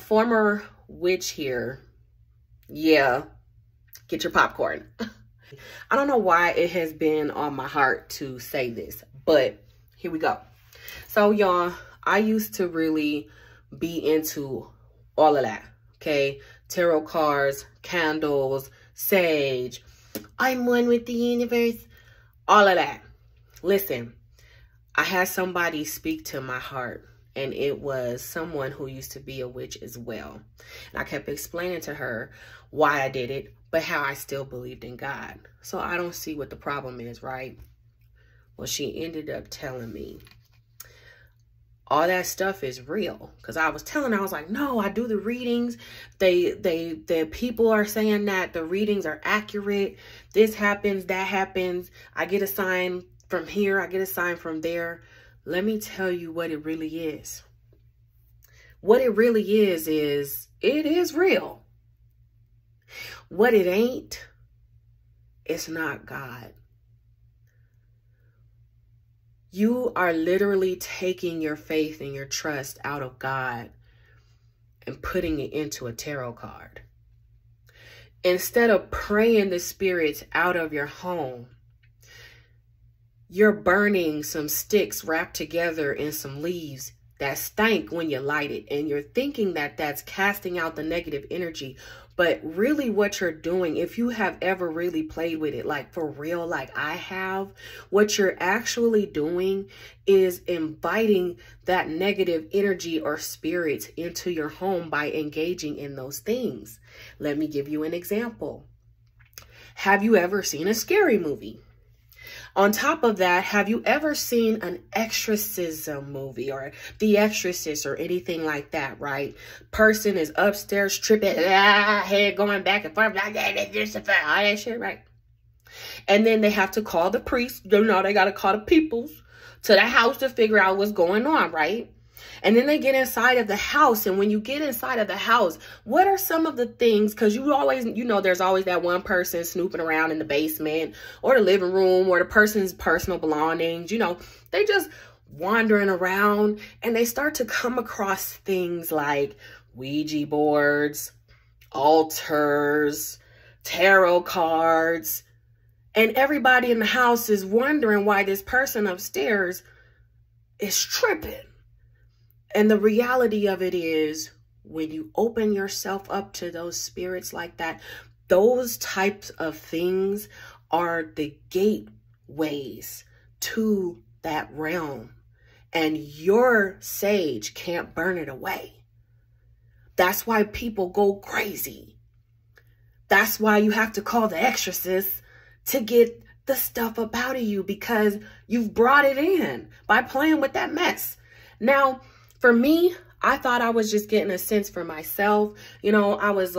former witch here. Yeah, get your popcorn. I don't know why it has been on my heart to say this, but here we go. So y'all, I used to really be into all of that, okay? Tarot cards, candles, sage, I'm one with the universe, all of that. Listen, I had somebody speak to my heart, and it was someone who used to be a witch as well. And I kept explaining to her why I did it, but how I still believed in God. So I don't see what the problem is, right? Well, she ended up telling me all that stuff is real. Because I was telling her, I was like, no, I do the readings. The people are saying that the readings are accurate. This happens, that happens. I get a sign from here, I get a sign from there. Let me tell you what it really is. What it really is it is real. What it ain't, it's not God. You are literally taking your faith and your trust out of God and putting it into a tarot card. Instead of praying the spirits out of your home, you're burning some sticks wrapped together in some leaves that stank when you light it. And you're thinking that that's casting out the negative energy. But really what you're doing, if you have ever really played with it, like for real, like I have, what you're actually doing is inviting that negative energy or spirits into your home by engaging in those things. Let me give you an example. Have you ever seen a scary movie? On top of that, have you ever seen an exorcism movie or The Exorcist or anything like that, right? Person is upstairs tripping, head going back and forth, all that shit, right? And then they have to call the priest. You know, they got to call the peoples to the house to figure out what's going on, right? And then they get inside of the house. And when you get inside of the house, what are some of the things? Because you always, you know, there's always that one person snooping around in the basement or the living room or the person's personal belongings. You know, they just wandering around and they start to come across things like Ouija boards, altars, tarot cards. And everybody in the house is wondering why this person upstairs is tripping. And the reality of it is, when you open yourself up to those spirits like that, those types of things are the gateways to that realm. And your sage can't burn it away. That's why people go crazy. That's why you have to call the exorcist to get the stuff up out of you, because you've brought it in by playing with that mess. Now, for me, I thought I was just getting a sense for myself. You know, I was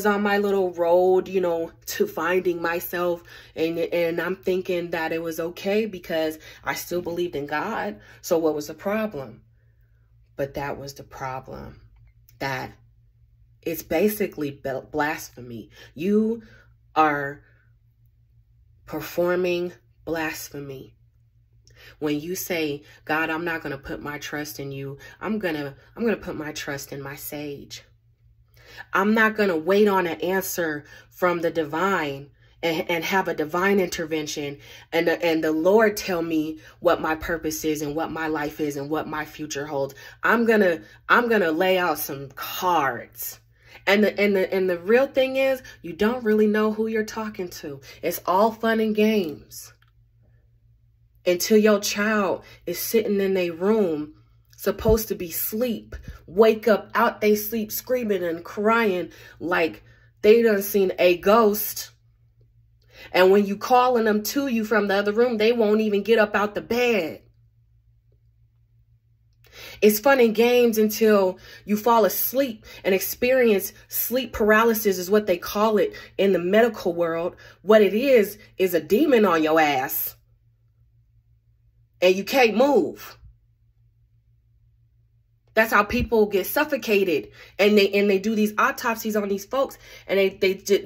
on my little road, you know, to finding myself. And I'm thinking that it was okay because I still believed in God. So what was the problem? But that was the problem. That it's basically blasphemy. You are performing blasphemy. When you say, God, I'm not going to put my trust in you. I'm going to put my trust in my sage. I'm not going to wait on an answer from the divine and have a divine intervention and the Lord tell me what my purpose is and what my life is and what my future holds. I'm going to lay out some cards. And the real thing is, you don't really know who you're talking to. It's all fun and games. Until your child is sitting in their room, supposed to be asleep, wake up out they sleep screaming and crying like they done seen a ghost. And when you calling them to you from the other room, they won't even get up out the bed. It's fun and games until you fall asleep and experience sleep paralysis is what they call it in the medical world. What it is a demon on your ass. And you can't move. That's how people get suffocated. And they do these autopsies on these folks. And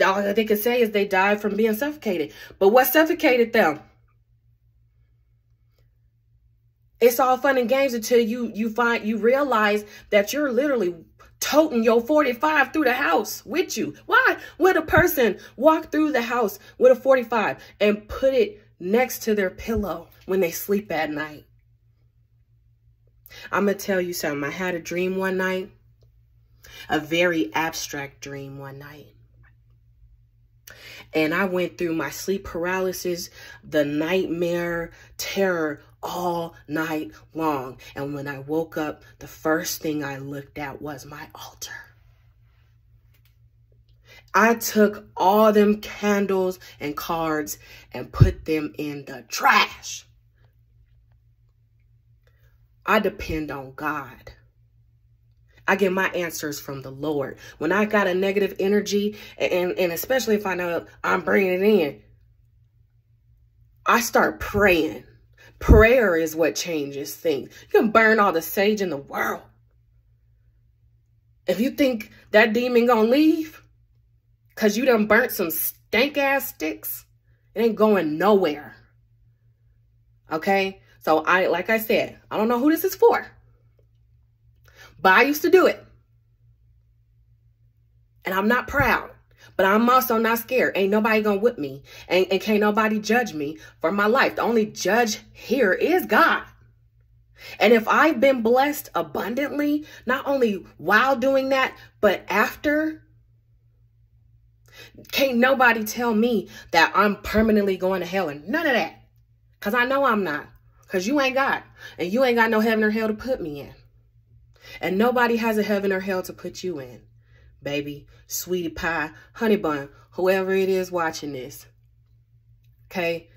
all they can say is they died from being suffocated. But what suffocated them? It's all fun and games until you realize that you're literally toting your 45 through the house with you. Why would a person walk through the house with a 45 and put it next to their pillow when they sleep at night? I'm going to tell you something. I had a dream one night, a very abstract dream one night. And I went through my sleep paralysis, the nightmare, terror all night long. And when I woke up, the first thing I looked at was my altar. I took all them candles and cards and put them in the trash. I depend on God. I get my answers from the Lord. When I got a negative energy, and especially if I know I'm bringing it in, I start praying. Prayer is what changes things. You can burn all the sage in the world. If you think that demon gonna leave because you done burnt some stank-ass sticks, it ain't going nowhere. Okay? So like I said, I don't know who this is for. But I used to do it. And I'm not proud. But I'm also not scared. Ain't nobody gonna whip me. And can't nobody judge me for my life. The only judge here is God. And if I've been blessed abundantly, not only while doing that, but after, can't nobody tell me that I'm permanently going to hell and none of that. Because I know I'm not. Because you ain't God. And you ain't got no heaven or hell to put me in. And nobody has a heaven or hell to put you in, baby, sweetie pie, honey bun, whoever it is watching this. Okay?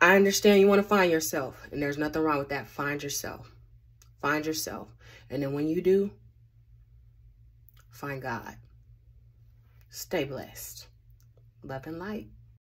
I understand you want to find yourself, and there's nothing wrong with that. Find yourself. Find yourself. And then when you do, find God. Stay blessed. Love and light.